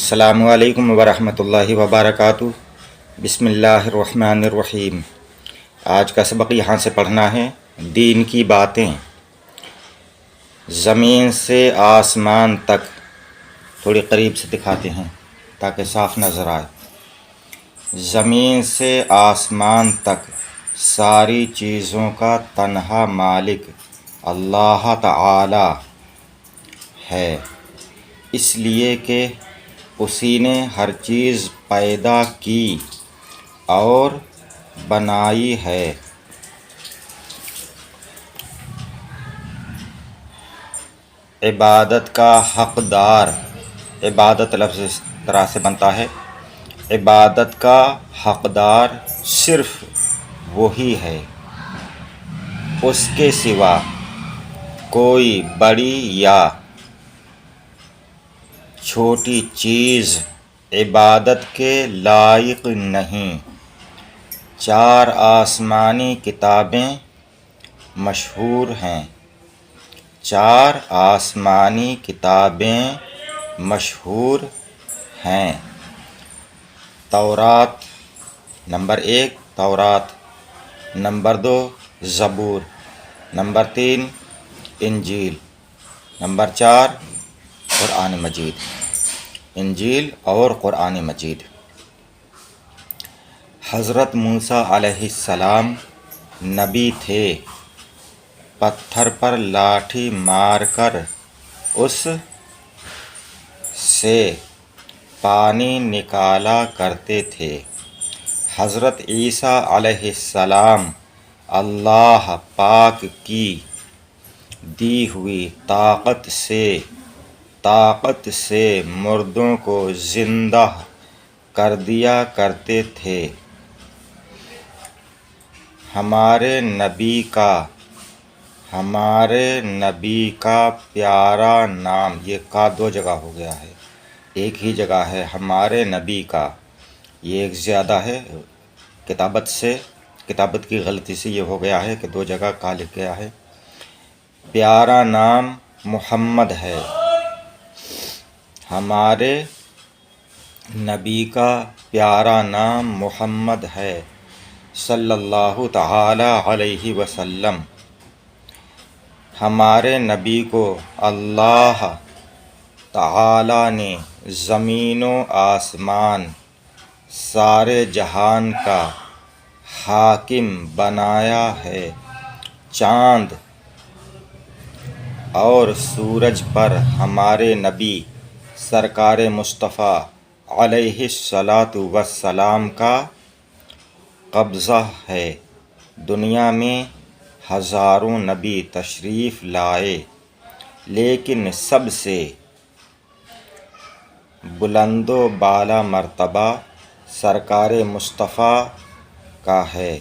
السلام علیکم ورحمۃ اللہ وبرکاتہ۔ بسم اللہ الرحمن الرحیم۔ آج کا سبق یہاں سے پڑھنا ہے، دین کی باتیں۔ زمین سے آسمان تک، تھوڑی قریب سے دکھاتے ہیں تاکہ صاف نظر آئے۔ زمین سے آسمان تک ساری چیزوں کا تنہا مالک اللہ تعالی ہے، اس لیے کہ اسی نے ہر چیز پیدا کی اور بنائی ہے۔ عبادت کا حقدار، عبادت لفظ اس طرح سے بنتا ہے، عبادت کا حقدار صرف وہی ہے، اس کے سوا کوئی بڑی یا چھوٹی چیز عبادت کے لائق نہیں۔ 4 آسمانی کتابیں مشہور ہیں، 4 آسمانی کتابیں مشہور ہیں۔ تورات، نمبر 1 تورات، نمبر 2 زبور، نمبر 3 انجیل، نمبر 4 قرآن مجید۔ انجیل اور قرآن مجید۔ حضرت موسیٰ علیہ السلام نبی تھے، پتھر پر لاٹھی مار کر اس سے پانی نکالا کرتے تھے۔ حضرت عیسیٰ علیہ السلام اللہ پاک کی دی ہوئی طاقت سے مردوں کو زندہ کر دیا کرتے تھے۔ ہمارے نبی کا پیارا نام، یہ کا 2 جگہ ہو گیا ہے، ایک ہی جگہ ہے ہمارے نبی کا، یہ ایک زیادہ ہے، کتابت کی غلطی سے یہ ہو گیا ہے کہ 2 جگہ کا لکھ گیا ہے۔ پیارا نام محمد ہے، ہمارے نبی کا پیارا نام محمد ہے صلی اللہ تعالی علیہ وسلم۔ ہمارے نبی کو اللہ تعالی نے زمین و آسمان سارے جہان کا حاکم بنایا ہے۔ چاند اور سورج پر ہمارے نبی سرکار مصطفیٰ علیہ الصلاۃ والسلام کا قبضہ ہے۔ دنیا میں ہزاروں نبی تشریف لائے، لیکن سب سے بلند و بالا مرتبہ سرکار مصطفیٰ کا ہے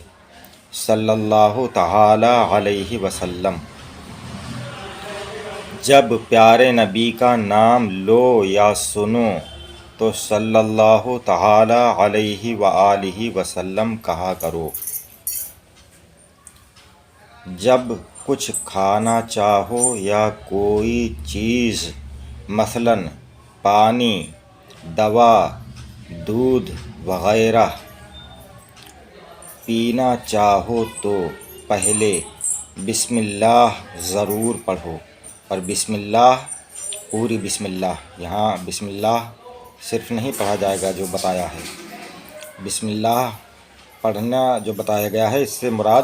صلی اللہ تعالی علیہ وسلم۔ جب پیارے نبی کا نام لو یا سنو تو صلی اللہ تعالی علیہ وآلہ وسلم کہا کرو۔ جب کچھ کھانا چاہو یا کوئی چیز مثلاً پانی، دوا، دودھ وغیرہ پینا چاہو تو پہلے بسم اللہ ضرور پڑھو، اور بسم اللہ پوری بسم اللہ، یہاں بسم اللہ صرف نہیں پڑھا جائے گا جو بتایا ہے، بسم اللہ پڑھنا جو بتایا گیا ہے اس سے مراد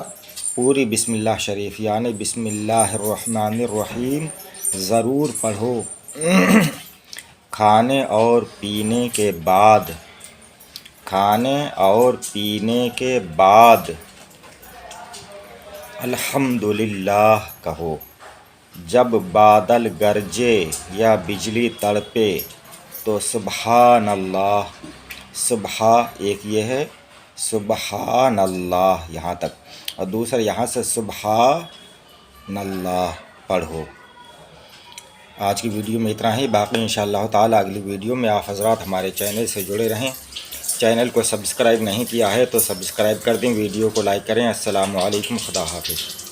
پوری بسم اللہ شریف، یعنی بسم اللہ الرحمن الرحیم ضرور پڑھو۔ کھانے اور پینے کے بعد الحمدللہ کہو۔ جب بادل گرجے یا بجلی تڑپے تو سبحان اللہ، ایک یہ ہے سبحان اللہ یہاں تک، اور دوسرا یہاں سے سبحان اللہ پڑھو۔ آج کی ویڈیو میں اتنا ہی، باقی انشاءاللہ تعالی اگلی ویڈیو میں آپ حضرات ہمارے چینل سے جڑے رہیں۔ چینل کو سبسکرائب نہیں کیا ہے تو سبسکرائب کر دیں، ویڈیو کو لائک کریں۔ السلام علیکم، خدا حافظ۔